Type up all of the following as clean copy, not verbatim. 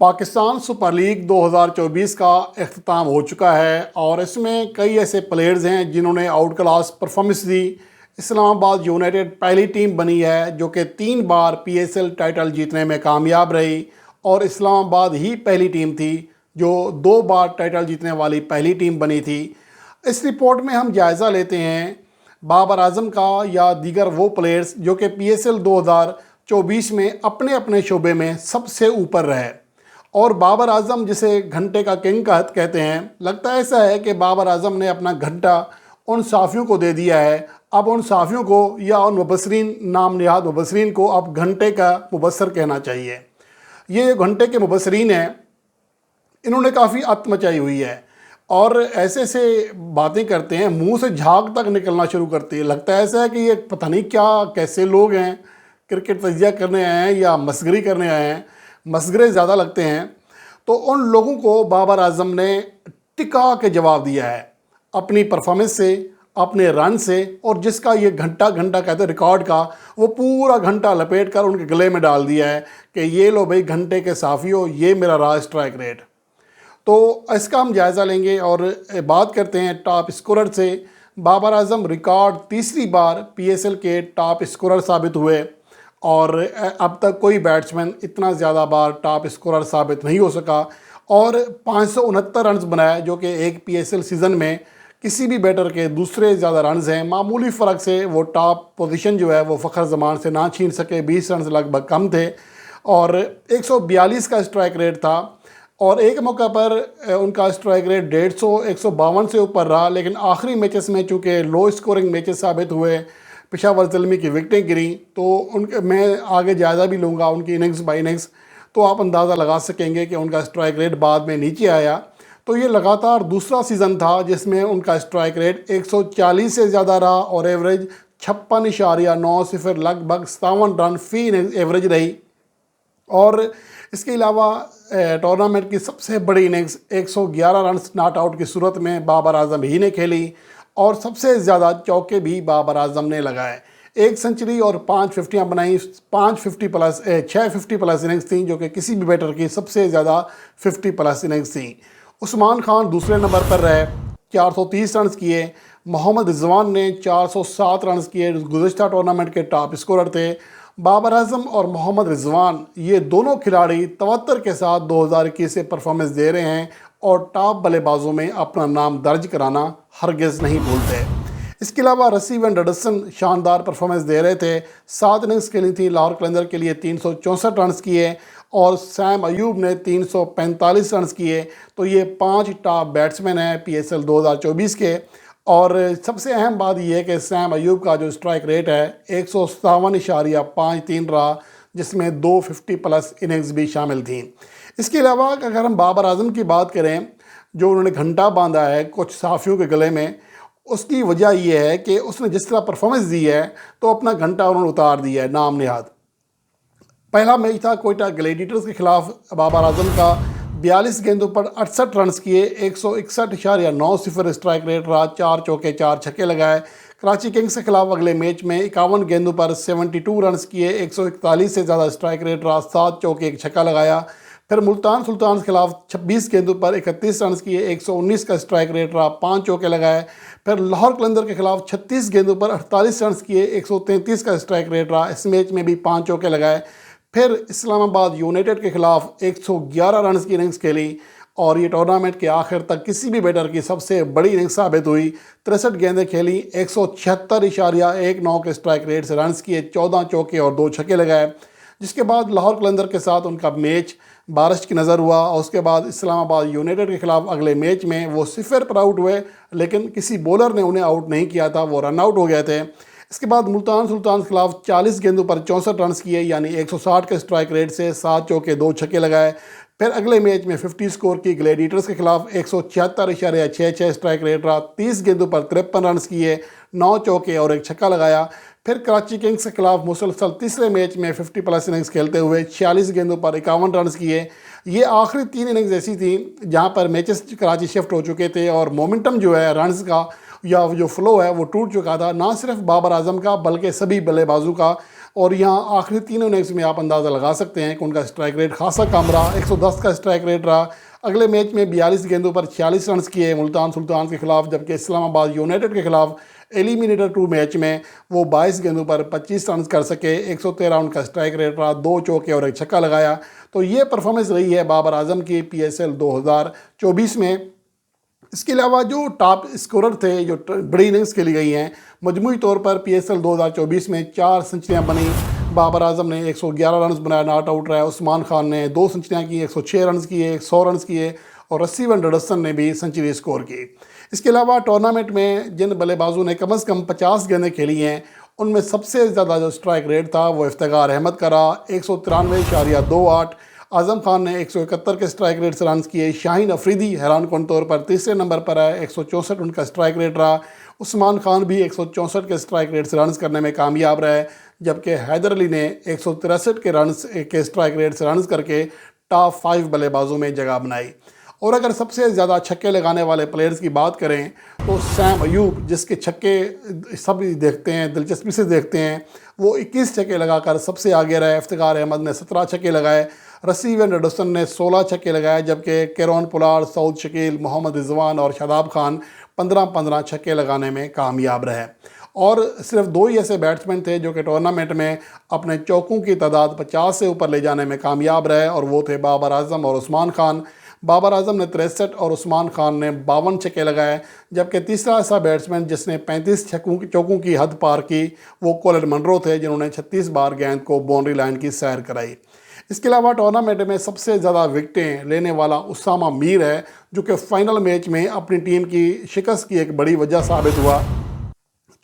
Pakistan super league 2024 का अख्ताम हो चुका है और इसमें कई ऐसे प्लेयर्स हैं जिन्होंने आउट क्लास परफॉर्मेंस दी। इस्लामाबाद यूनाइटेड पहली टीम बनी है जो कि 3 बार पीएसएल टाइटल जीतने में कामयाब रही और इस्लामाबाद ही पहली टीम थी जो 2 बार टाइटल जीतने वाली पहली टीम बनी थी। इस रिपोर्ट में हम जायज़ा लेते हैं बाबर आजम का या दीगर वो प्लेयर्स जो कि पीएसएल 2024 में अपने अपने शोबे में सबसे ऊपर रहे। और बाबर आजम जिसे घंटे का किंग कहते हैं, लगता है ऐसा है कि बाबर आजम ने अपना घंटा उन साफ़ियों को दे दिया है। अब उन साफ़ियों को या उन मुबसरीन नाम निहाद मुबसरीन को अब घंटे का मुबसर कहना चाहिए। ये घंटे के मुबसरीन हैं, इन्होंने काफ़ी अत मचाई हुई है और ऐसे ऐसे बातें करते हैं, मुंह से झाग तक निकलना शुरू करती है। लगता है ऐसा है कि ये पता नहीं क्या कैसे लोग हैं, क्रिकेट तजिया करने आए हैं या मस्करी करने आए हैं। मसगरे ज़्यादा लगते हैं। तो उन लोगों को बाबर आजम ने टिका के जवाब दिया है अपनी परफॉर्मेंस से, अपने रन से, और जिसका ये घंटा कहते हैं रिकॉर्ड का, वो पूरा घंटा लपेट कर उनके गले में डाल दिया है कि ये लो भाई घंटे के साफियों, ये मेरा रहा स्ट्राइक रेट। तो इसका हम जायज़ा लेंगे और बात करते हैं टॉप स्कोरर से। बाबर आजम रिकॉर्ड तीसरी बार पीएसएल के टॉप स्कोरर साबित हुए और अब तक कोई बैट्समैन इतना ज़्यादा बार टॉप स्कोरर साबित नहीं हो सका और 569 रन्स बनाए, जो कि एक पीएसएल सीज़न में किसी भी बैटर के दूसरे ज़्यादा रन्स हैं। मामूली फ़र्क से वो टॉप पोजीशन जो है वो फ़खर जमान से ना छीन सके, 20 रन्स लगभग कम थे और 142 का स्ट्राइक रेट था और एक मौका पर उनका स्ट्राइक रेट 150 152 से ऊपर रहा। लेकिन आखिरी मैचेस में चूँकि लो स्कोरिंग मैचेस साबित हुए, पेशावर ज़ल्मी की विकटें गिरी, तो उनके मैं आगे जायज़ा भी लूँगा उनकी इनिंग्स बाई इनिंग्स, तो आप अंदाज़ा लगा सकेंगे कि उनका स्ट्राइक रेट बाद में नीचे आया। तो ये लगातार दूसरा सीज़न था जिसमें उनका स्ट्राइक रेट 140 से ज़्यादा रहा और एवरेज 56.90, लगभग 57 रन फी एवरेज रही। और इसके अलावा टूर्नामेंट की सबसे बड़ी इनिंग्स 111 रन नॉट आउट की सूरत में बाबर आजम ही ने खेली और सबसे ज़्यादा चौके भी बाबर आजम ने लगाए। 1 सेंचुरी और 5 फिफ्टियाँ बनाई, 6 50 प्लस इनिंग्स थी जो कि किसी भी बैटर की सबसे ज़्यादा 50 प्लस इनिंग्स थी। उस्मान खान दूसरे नंबर पर रहे, 430 रन किए। मोहम्मद रिजवान ने 407 रन किए, गुज़श्ता टूर्नामेंट के टॉप स्कोरर थे। बाबर आजम और मोहम्मद रिजवान ये दोनों खिलाड़ी तवत्तर के साथ 2021 से परफॉर्मेंस दे रहे हैं और टॉप बल्लेबाजों में अपना नाम दर्ज कराना हरगिज़ नहीं भूलते। इसके अलावा रसीव एंडरसन शानदार परफॉर्मेंस दे रहे थे, 7 इनिंग्स खेली थी। लाहौर कलंदर के लिए 364 रन किए और सैम अयूब ने 345 रन किए। तो ये 5 टॉप बैट्समैन हैं पीएसएल 2024 के। और सबसे अहम बात यह है कि सैम अयूब का जो स्ट्राइक रेट है 157.53 रहा, जिसमें 250 प्लस इनिंग्स भी शामिल थी। इसके अलावा अगर हम बाबर आजम की बात करें, जो उन्होंने घंटा बांधा है कुछ साफ़ियों के गले में, उसकी वजह यह है कि उसने जिस तरह परफॉर्मेंस दी है तो अपना घंटा उन्होंने उतार दिया है नाम निहाद। पहला मैच था कोयटा ग्लैडिएटर्स के खिलाफ, बाबर आजम का 42 गेंदों पर 68 रन किए, 161.90 स्ट्राइक रेट रहा, 4 चौके 4 छक्के लगाए। कराची किंग्स के खिलाफ अगले मैच में 51 गेंदों पर 72 रन किए, 141 से ज़्यादा स्ट्राइक रेट रहा, 7 चौके 1 छक्का लगाया। फिर मुल्तान सुल्तान के खिलाफ 26 गेंदों पर 31 रन किए, 119 का स्ट्राइक रेट रहा, 5 चौके लगाए। फिर लाहौर कलंदर के खिलाफ 36 गेंदों पर 48 रन किए, 133 का स्ट्राइक रेट रहा, इस मैच में भी 5 चौके लगाए। फिर इस्लामाबाद यूनाइटेड के खिलाफ 111 रन की इनिंग्स खेली और ये टूर्नामेंट के आखिर तक किसी भी बैटर की सबसे बड़ी इनिंग्स साबित हुई। 63 गेंदें खेली, 176.19 के स्ट्राइक रेट से रन किए, 14 चौके और 2 छक्के लगाए। जिसके बाद लाहौर कलंदर के साथ उनका मैच बारिश की नज़र हुआ और उसके बाद इस्लामाबाद यूनाइटेड के खिलाफ अगले मैच में वो 0 पर आउट हुए, लेकिन किसी बॉलर ने उन्हें आउट नहीं किया था, वो रन आउट हो गए थे। इसके बाद मुल्तान सुल्तान के खिलाफ 40 गेंदों पर 64 रन किए, यानी 160 के स्ट्राइक रेट से, 7 चौके 2 छक्के लगाए। फिर अगले मैच में 50 स्कोर की ग्लैडिएटर्स के खिलाफ 176.66 स्ट्राइक रेट रहा, 30 गेंदों पर 53 रन किए, 9 चौके और 1 छक्का लगाया। फिर कराची किंग्स के खिलाफ मुसलसल तीसरे मैच में 50 प्लस इनिंग्स खेलते हुए 46 गेंदों पर 51 रन किए। ये आखिरी 3 इनिंग्स ऐसी थी जहाँ पर मैचेस कराची शिफ्ट हो चुके थे और मोमेंटम जो है रन्स का या जो फ्लो है वो टूट चुका था, ना सिर्फ बाबर आजम का बल्कि सभी बल्लेबाजों का। और यहाँ आखिरी 3 इनिंग्स में आप अंदाज़ा लगा सकते हैं कि उनका स्ट्राइक रेट खासा कम रहा, 110 का स्ट्राइक रेट रहा। अगले मैच में 42 गेंदों पर 46 रन किए मुल्तान सुल्तान के खिलाफ, जबकि इस्लामाबाद यूनाइटेड के खिलाफ एलिमिनेटर 2 मैच में वो 22 गेंदों पर 25 रन कर सके, 113 उनका स्ट्राइक रेट रहा, 2 चौके और 1 छक्का लगाया। तो ये परफॉर्मेंस रही है बाबर आजम की PSL 2024 में। इसके अलावा जो टॉप स्कोरर थे जो बड़ी इनिंग्स खेली गई हैं, मजमूई तौर पर PSL 2024 में 4 सेंचुरियाँ बनी। बाबर आजम ने 111 रन बनाया, नॉट आउट रहा। उस्मान खान ने 2 सेंचुरियाँ की, 106 रन किए, 100 रन किए, और रसीवन डडसन ने भी सेंचुरी स्कोर की। इसके अलावा टूर्नामेंट में जिन बल्लेबाजों ने कम से कम 50 गेंदें खेली हैं, उनमें सबसे ज़्यादा जो स्ट्राइक रेट था वो इफ्तिखार अहमद का रहा, 193.28। आजम खान ने 171 के स्ट्राइक रेट से रन किए। शाहीन अफरीदी हैरान कौन तौर पर तीसरे नंबर पर है, 164 उनका स्ट्राइक रेट रहा। उस्मान खान भी 164 के स्ट्राइक रेट से रन करने में कामयाब रहे, जबकि हैदर अली ने 163 के रन के स्ट्राइक रेट से रन करके टॉप 5 बल्लेबाजों में जगह बनाई। और अगर सबसे ज़्यादा छक्के लगाने वाले प्लेयर्स की बात करें तो सैम अयूब, जिसके छक्के सब देखते हैं, दिलचस्पी से देखते हैं, वो 21 छक्के लगाकर सबसे आगे रहे। इफ्तिखार अहमद ने 17 छक्के लगाए, रसीवन डडसन ने 16 छक्के लगाए, जबकि केरोन पुलार, सऊद शकील, मोहम्मद रिजवान और शादाब खान 15-15 छक्के लगाने में कामयाब रहे। और सिर्फ 2 ही ऐसे बैट्समैन थे जो कि टूर्नामेंट में अपने चौकों की तादाद 50 से ऊपर ले जाने में कामयाब रहे, और वो थे बाबर आजम और उस्मान खान। बाबर आजम ने 63 और उस्मान खान ने 52 छक्के लगाए, जबकि तीसरा ऐसा बैट्समैन जिसने 35 चौकों की हद पार की वो कोलिन मनरो थे, जिन्होंने 36 बार गेंद को बाउंड्री लाइन की सैर कराई। इसके अलावा टूर्नामेंट में सबसे ज़्यादा विकटें लेने वाला उसामा मीर है, जो कि फाइनल मैच में अपनी टीम की शिकस्त की एक बड़ी वजह साबित हुआ।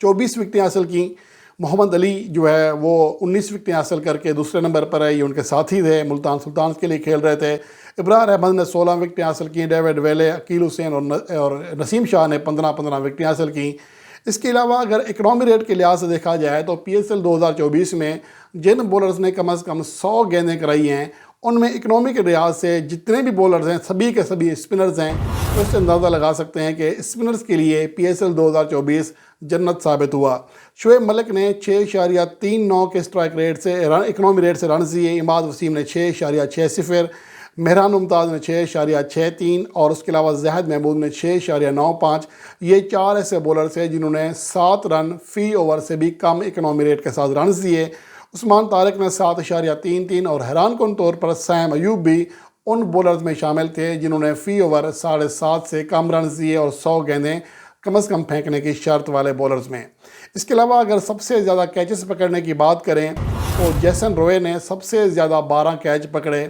24 विकटें हासिल की। मोहम्मद अली जो है वो 19 विकटें हासिल करके दूसरे नंबर पर है, ये उनके साथी थे, मुल्तान सुल्तान के लिए खेल रहे थे। इब्रार अहमद ने 16 विकटें हासिल की। डेविड वेले, अकील हुसैन और नसीम शाह ने 15-15 विकटें हासिल की। इसके अलावा अगर इकनॉमी रेट के लिहाज से देखा जाए तो PSL 2024 में जिन बॉलर्स ने कम से कम 100 गेंदें कराई हैं, उनमें इकनॉमी के लिहाज से जितने भी बॉलर्स हैं सभी के सभी स्पिनर्स हैं। तो इससे अंदाज़ा लगा सकते हैं कि स्पिनर्स के लिए PSL 2024 जन्नत साबित हुआ। शुएब मलिक ने 6.39 के स्ट्राइक रेट से इकनॉमी रेट से रन दिए। इमाद वसीम ने 6.60, मेहरान मुमताज़ ने 6.63 और उसके अलावा जहद महमूद ने 6.95। ये 4 ऐसे बॉलर्स हैं जिन्होंने 7 रन फ़ी ओवर से भी कम इकनॉमी रेट के साथ रन दिए। उस्मान तारिक ने 7.33 और हैरान कौन तौर पर सैम अयूब भी उन बॉलर्स में शामिल थे जिन्होंने फ़ी ओवर 7.5 से कम रन दिए और 100 गेंदें कम से कम फेंकने की शर्त वाले बॉलर्स में। इसके अलावा अगर सबसे ज़्यादा कैचेस पकड़ने की बात करें तो जैसन रोए ने सबसे ज़्यादा 12 कैच पकड़े।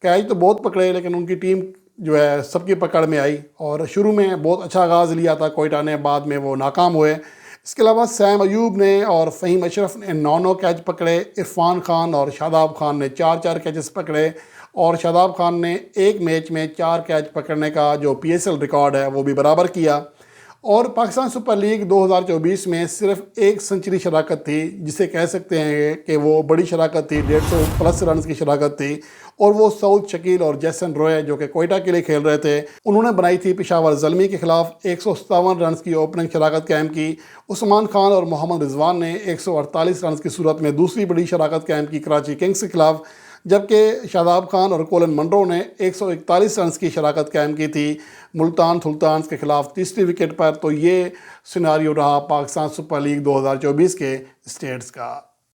कैच तो बहुत पकड़े, लेकिन उनकी टीम जो है सबकी पकड़ में आई और शुरू में बहुत अच्छा आगाज़ लिया था कोयटा ने, बाद में वो नाकाम हुए। इसके अलावा सैम अयूब ने और फ़हीम अशरफ ने 9 कैच पकड़े। इरफान खान और शादाब खान ने 4 कैचेस पकड़े, और शादाब खान ने एक मैच में 4 कैच पकड़ने का जो PSL रिकॉर्ड है वो भी बराबर किया। और पाकिस्तान सुपर लीग 2024 में सिर्फ 1 सेंचुरी शराकत थी, जिसे कह सकते हैं कि वो बड़ी शराकत थी, 150+ रन की शराकत थी, और वो सऊद शकील और जैसन रोय जो कि कोयटा के लिए खेल रहे थे, उन्होंने बनाई थी पेशावर ज़ल्मी के खिलाफ 157 रन की ओपनिंग शराकत कायम की। उस्मान खान और मोहम्मद रिजवान ने 148 रन की सूरत में दूसरी बड़ी शराकत कायम की कराची किंग्स के खिलाफ, जबकि शादाब खान और कोलिन मनरो ने 141 रन की शराकत कायम की थी मुल्तान सुल्तान के खिलाफ तीसरी विकेट पर। तो ये सिनारियो रहा पाकिस्तान सुपर लीग 2024 के स्टेट्स का।